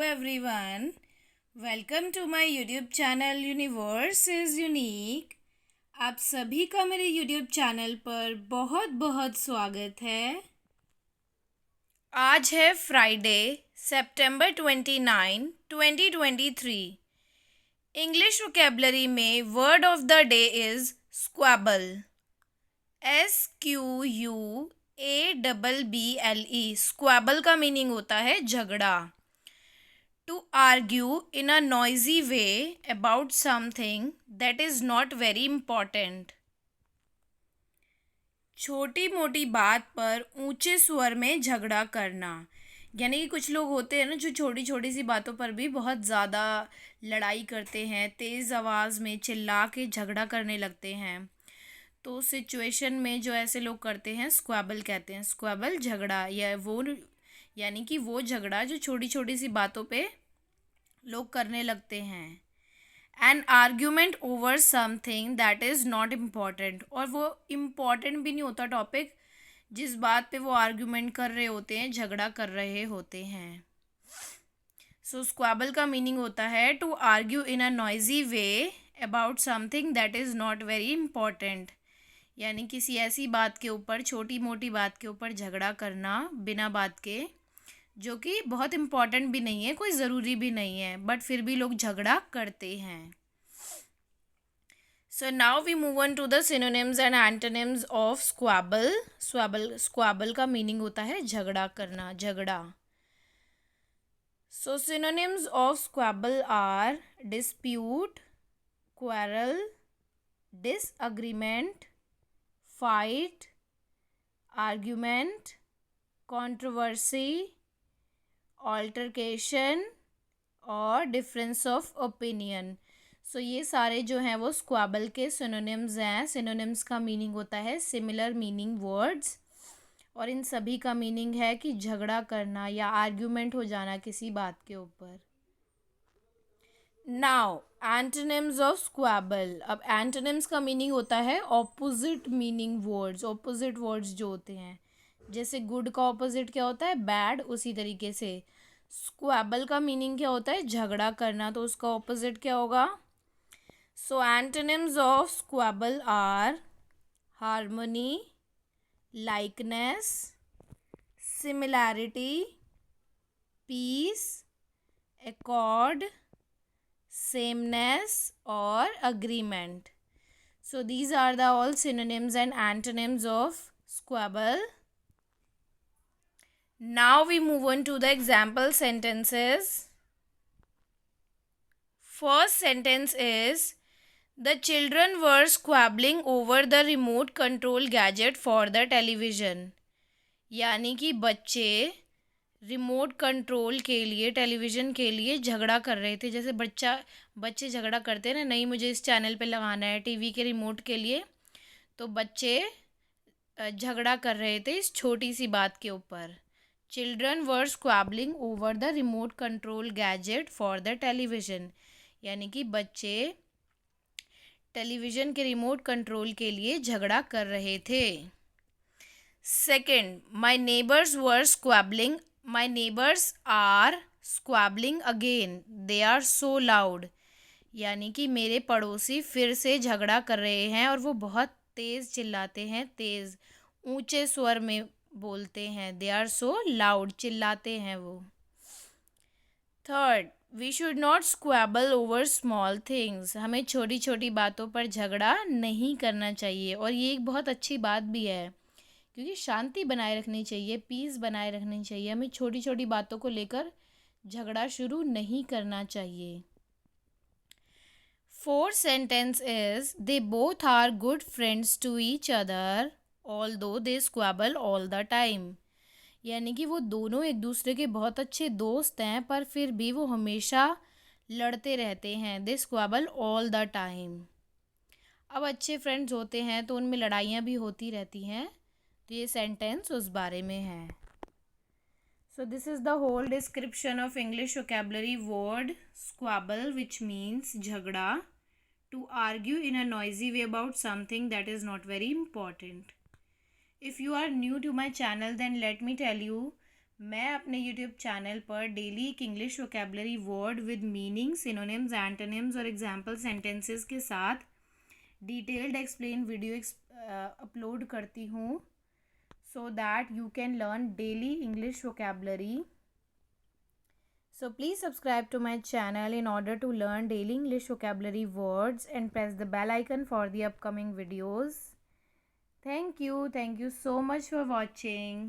everyone. Welcome to my YouTube channel Universe is Unique. आप सभी का मेरे YouTube चैनल पर बहुत बहुत स्वागत है. आज है फ्राइडे सितंबर 29, 2023. इंग्लिश वोकेबलरी में word of the day is squabble. SQUABBLE. Squabble का मीनिंग होता है झगड़ा. To argue in a noisy way about something that is not very important. छोटी मोटी बात पर ऊंचे स्वर में झगड़ा करना. यानी कि कुछ लोग होते हैं ना जो छोटी छोटी सी बातों पर भी बहुत ज़्यादा लड़ाई करते हैं, तेज़ आवाज़ में चिल्ला के झगड़ा करने लगते हैं. तो सिचुएशन में जो ऐसे लोग करते हैं स्क्वैबल कहते हैं. स्क्वैबल झगड़ा यानी कि वो झगड़ा जो छोटी छोटी सी बातों पे लोग करने लगते हैं. An argument over something that is not important. और वो इम्पॉर्टेंट भी नहीं होता टॉपिक जिस बात पे वो आर्ग्यूमेंट कर रहे होते हैं, झगड़ा कर रहे होते हैं. सो स्क्वैबल का मीनिंग होता है to argue in a noisy way about something that is not very important. यानी किसी ऐसी बात के ऊपर, छोटी मोटी बात के ऊपर झगड़ा करना बिना बात के, जो कि बहुत इम्पॉर्टेंट भी नहीं है, कोई ज़रूरी भी नहीं है, बट फिर भी लोग झगड़ा करते हैं. So now we move on to the synonyms and antonyms of squabble. Squabble का मीनिंग होता है झगड़ा करना, झगड़ा. So synonyms of squabble are dispute, quarrel, disagreement, fight, argument, controversy, altercation और डिफरेंस ऑफ ओपिनियन. सो ये सारे जो हैं वो स्क्वैबल के सिनोनिम्स हैं. सिनोनिम्स का मीनिंग होता है सिमिलर मीनिंग वर्ड्स, और इन सभी का मीनिंग है कि झगड़ा करना या आर्ग्यूमेंट हो जाना किसी बात के ऊपर. Now antonyms of squabble. अब एंटोनिम्स का मीनिंग होता है opposite meaning words. Opposite words जो होते हैं, जैसे गुड का ऑपोजिट क्या होता है, बैड, उसी तरीके से स्क्वैबल का मीनिंग क्या होता है, झगड़ा करना, तो उसका ऑपोजिट क्या होगा. So antonyms of squabble are harmony, likeness, similarity, peace, accord, sameness or agreement. So these are the all synonyms and antonyms of squabble. Now we move on to the example sentences. First sentence is, the children were squabbling over the remote control gadget for the television. यानी कि बच्चे remote control के लिए, television के लिए झगड़ा कर रहे थे. जैसे बच्चे झगड़ा करते हैं ना, नहीं मुझे इस चैनल पे लगाना है टीवी के रिमोट के लिए, तो बच्चे झगड़ा कर रहे थे इस छोटी सी बात के ऊपर. Children were squabbling over the remote control gadget for the television. यानी कि बच्चे टेलीविज़न के रिमोट कंट्रोल के लिए झगड़ा कर रहे थे. Second, my neighbours were squabbling. My neighbors are squabbling again. They are so loud. यानी कि मेरे पड़ोसी फिर से झगड़ा कर रहे हैं और वो बहुत तेज़ चिल्लाते हैं, तेज़ ऊंचे स्वर में बोलते हैं. They are so loud. चिल्लाते हैं वो. Third, we should not squabble over small things. हमें छोटी छोटी बातों पर झगड़ा नहीं करना चाहिए. और ये एक बहुत अच्छी बात भी है, क्योंकि शांति बनाए रखनी चाहिए, पीस बनाए रखनी चाहिए. हमें छोटी छोटी बातों को लेकर झगड़ा शुरू नहीं करना चाहिए. Fourth sentence is, they both are good friends to each other although they squabble all the time. यानी कि वो दोनों एक दूसरे के बहुत अच्छे दोस्त हैं, पर फिर भी वो हमेशा लड़ते रहते हैं. दे स्क्वैबल ऑल द टाइम. अब अच्छे फ्रेंड्स होते हैं तो उनमें लड़ाइयाँ भी होती रहती हैं, तो ये सेंटेंस उस बारे में है. So this is the whole description of English vocabulary word squabble, which means झगड़ा. To argue in a noisy way about something that is not very important. If you are new to my channel, then let me tell you, मैं अपने YouTube channel पर daily एक English vocabulary word with meaning, synonyms, antonyms और example sentences के साथ detailed explain video upload करती हूँ, so that you can learn daily English vocabulary. So please subscribe to my channel in order to learn daily English vocabulary words and press the bell icon for the upcoming videos. Thank you so much for watching.